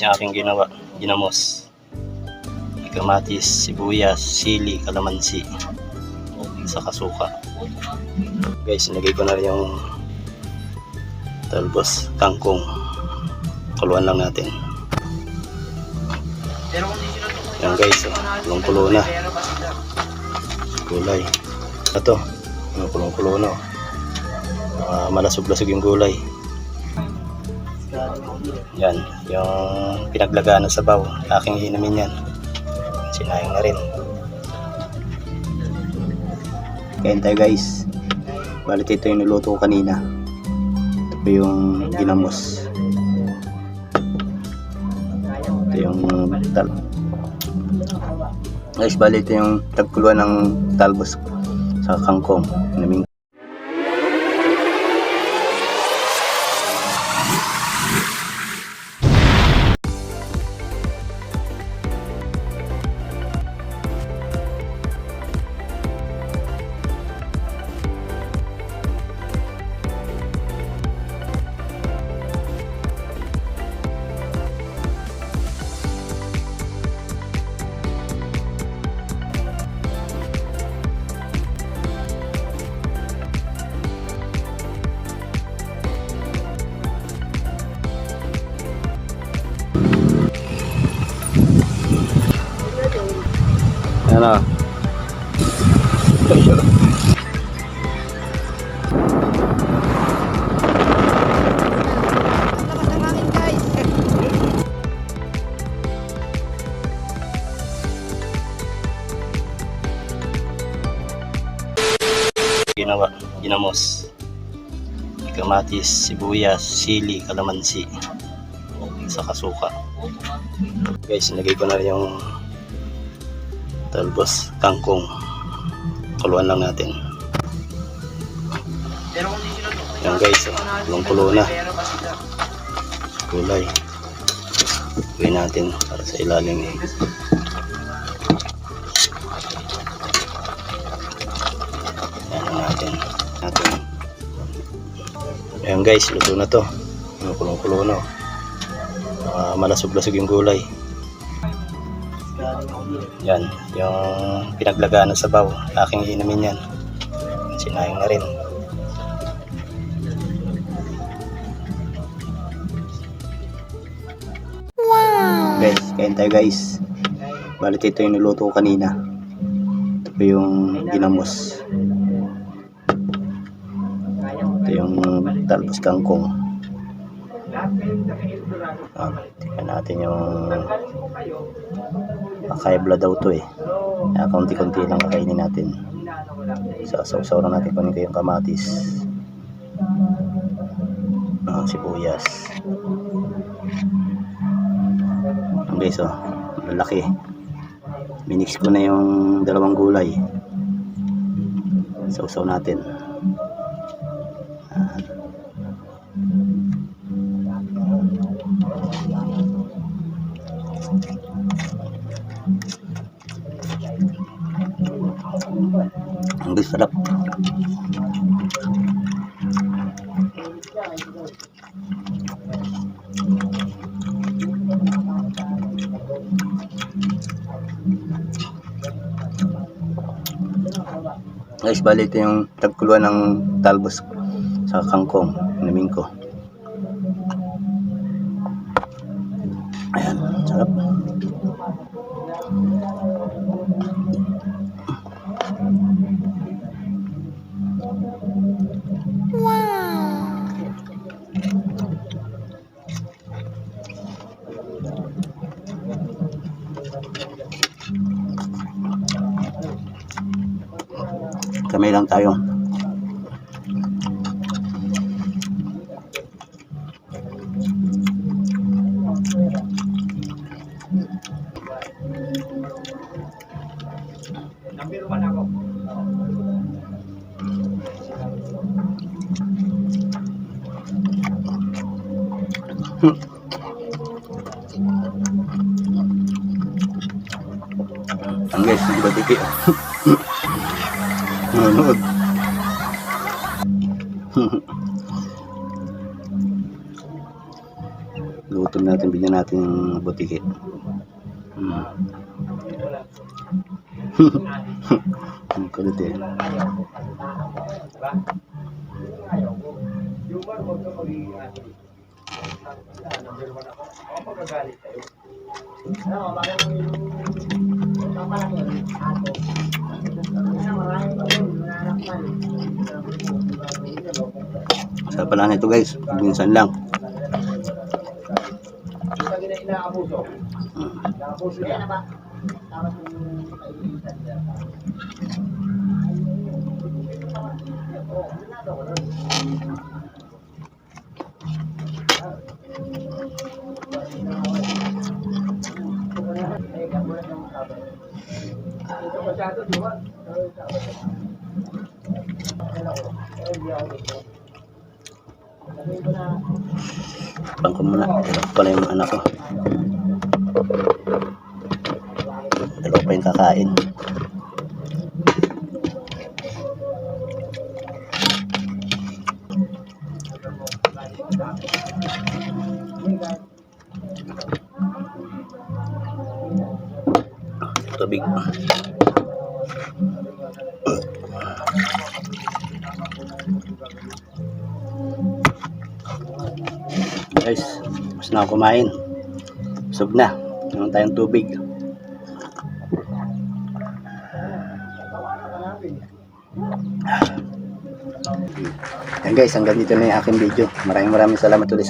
Yung aking ginamos. Kamatis, sibuyas, sili, kalamansi, sa kasuka. Guys, nilagay ko na rin yung talbos, kangkong. Kuluan lang natin. Yan guys, kulong-kulo na. Gulay. Ito, kulong-kulo na. Malasog-lasog yung gulay. Yan, yung pinaglagaan ng sabaw. Aking inumin yan. Sinayang na rin. Kain tayo guys. Balit ito yung niluto ko kanina. Ito po yung ginamos. Ito yung guys, balit ito yung tagkuluan ng talbos sa kangkong. Naming ano? Ginamos. Kamatis, sibuyas, sili, kalamansi, sa kasuka. Guys, nilagay ko na rin yung talbos, kangkong. Kuluan lang natin. Yan guys, kulong-kulo na. Gulay. Gawin natin para sa ilalim. Yan natin. Ayan guys, luto na to. Kulong-kulo na. Malasog-lasog yung gulay. Yan, yung pinaglagaan ng sabaw. Aking inumin yan. Sinayang na rin. Wow! Guys, kain tayo guys. Balit ito yung niluto ko kanina. Ito po yung ginamos. Ito yung talbos kangkong. Tingnan natin yung kakaibla daw to eh. Kaunti-kunti lang kakainin natin. Sasaw-saw lang natin kunin ko yung kamatis, sibuyas. Guys, oh, lalaki. Minix ko na yung dalawang gulay. Saw-saw natin. Ang sarap. Guys, bali ito yung tagkuluan ng talbos sa kangkong. Inumin ko. Ayan, sarap. Kamay lang tayo. Number 1 ako. Ang guys, hindi ba tiki? Nanonood. Luto gutom natin, bigyan natin yung butiki. Ang kulit eh. Masarap pala nito guys, minsan lang. Pang ko muna, dalawa pala yung anak ko. Dalawa pa yung kakain. Tubig. Guys, mas na ako kumain. Busog na. Naman tayong tubig. Yan guys, hanggang dito na yung aking video. Maraming salamat ulit sa